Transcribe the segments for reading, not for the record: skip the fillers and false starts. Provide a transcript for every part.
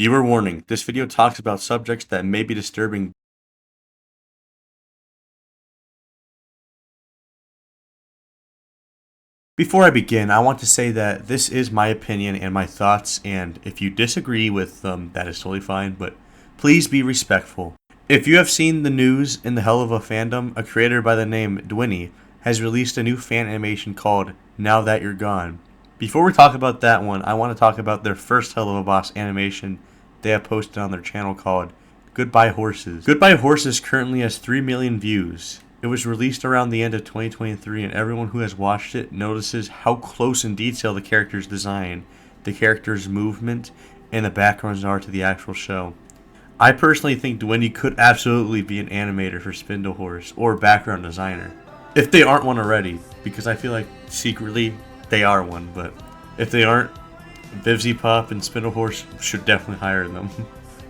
Viewer warning, this video talks about subjects that may be disturbing. Before I begin, I want to say that this is my opinion and my thoughts, and if you disagree with them, that is totally fine, but please be respectful. If you have seen the news in the Helluva fandom, a creator by the name Dwinny has released a new fan animation called Now That You're Gone. Before we talk about that one, I want to talk about their first helluvaboss animation they have posted on their channel called Goodbye Horses. Goodbye Horses currently has 3 million views. It was released around the end of 2023, and everyone who has watched it notices how close in detail the character's design, the character's movement, and the backgrounds are to the actual show. I personally think Dwinny could absolutely be an animator for Spindle Horse or background designer, if they aren't one already, because I feel like secretly they are one, but if they aren't, vivziepop and Spindle Horse should definitely hire them.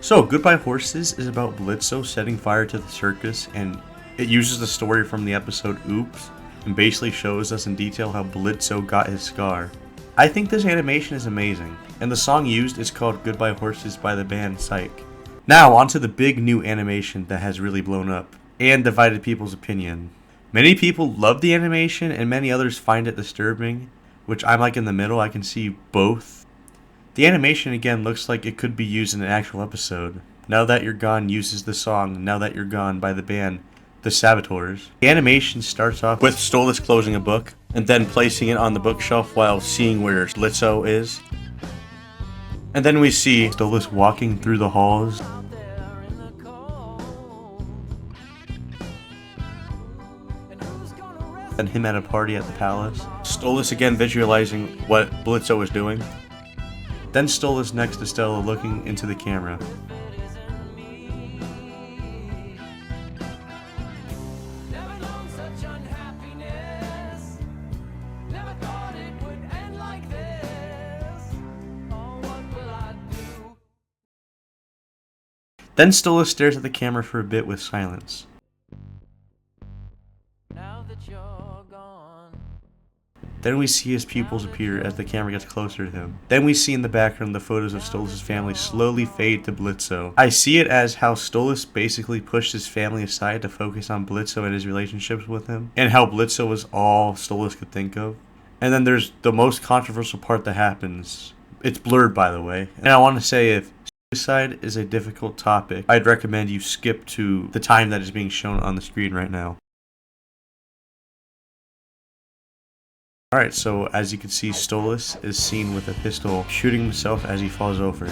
So, Goodbye Horses is about Blitzo setting fire to the circus, and it uses the story from the episode Oops, and basically shows us in detail how Blitzo got his scar. I think this animation is amazing, and the song used is called Goodbye Horses by the band Psych. Now, onto the big new animation that has really blown up, and divided people's opinion. Many people love the animation, and many others find it disturbing, which I'm like in the middle. I can see both. The animation again looks like it could be used in an actual episode. Now That You're Gone uses the song Now That You're Gone by the band The Saboteurs. The animation starts off with Stolas closing a book and then placing it on the bookshelf while seeing where Blitzo is. And then we see Stolas walking through the halls. And him at a party at the palace. Stolas again visualizing what Blitzo is doing. Then Stolas next to Stella looking into the camera. Then Stolas stares at the camera for a bit with silence. Then we see his pupils appear as the camera gets closer to him. Then we see in the background the photos of Stolas' family slowly fade to Blitzo. I see it as how Stolas basically pushed his family aside to focus on Blitzo and his relationships with him, and how Blitzo was all Stolas could think of. And then there's the most controversial part that happens. It's blurred, by the way. And I want to say, if suicide is a difficult topic, I'd recommend you skip to the time that is being shown on the screen right now. Alright, so as you can see, Stolas is seen with a pistol shooting himself as he falls over.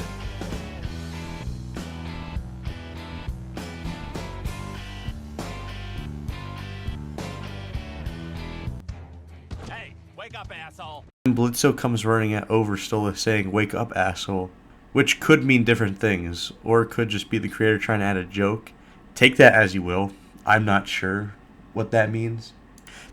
Hey, wake up, asshole! And Blitzo comes running over Stolas saying, "Wake up, asshole," which could mean different things, or it could just be the creator trying to add a joke. Take that as you will. I'm not sure what that means.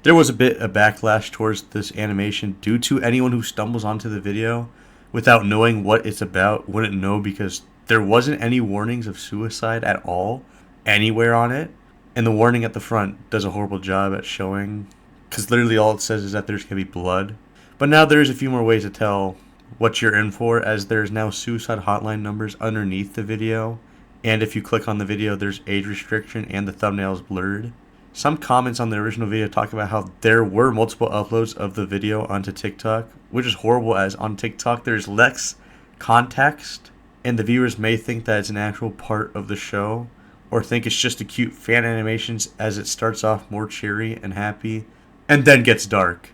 There was a bit of backlash towards this animation due to anyone who stumbles onto the video without knowing what it's about wouldn't know, because there wasn't any warnings of suicide at all anywhere on it, and the warning at the front does a horrible job at showing, because literally all it says is that there's going to be blood. But now there's a few more ways to tell what you're in for, as there's now suicide hotline numbers underneath the video, and if you click on the video there's age restriction and the thumbnail is blurred. Some comments on the original video talk about how there were multiple uploads of the video onto TikTok, which is horrible, as on TikTok there's less context, and the viewers may think that it's an actual part of the show, or think it's just a cute fan animations as it starts off more cheery and happy, and then gets dark.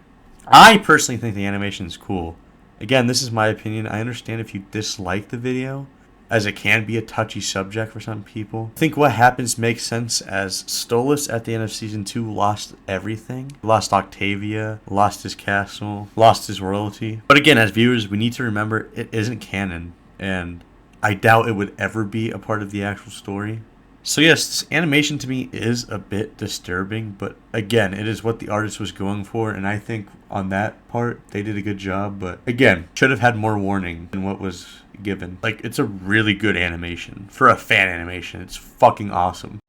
I personally think the animation is cool. Again, this is my opinion. I understand if you dislike the video, as it can be a touchy subject for some people. I think what happens makes sense, as Stolas at the end of Season 2 lost everything. Lost Octavia, lost his castle, lost his royalty. But again, as viewers, we need to remember it isn't canon, and I doubt it would ever be a part of the actual story. So yes, this animation to me is a bit disturbing, but again, it is what the artist was going for, and I think on that part, they did a good job, but again, should have had more warning than what was given. Like, it's a really good animation. For a fan animation, it's fucking awesome.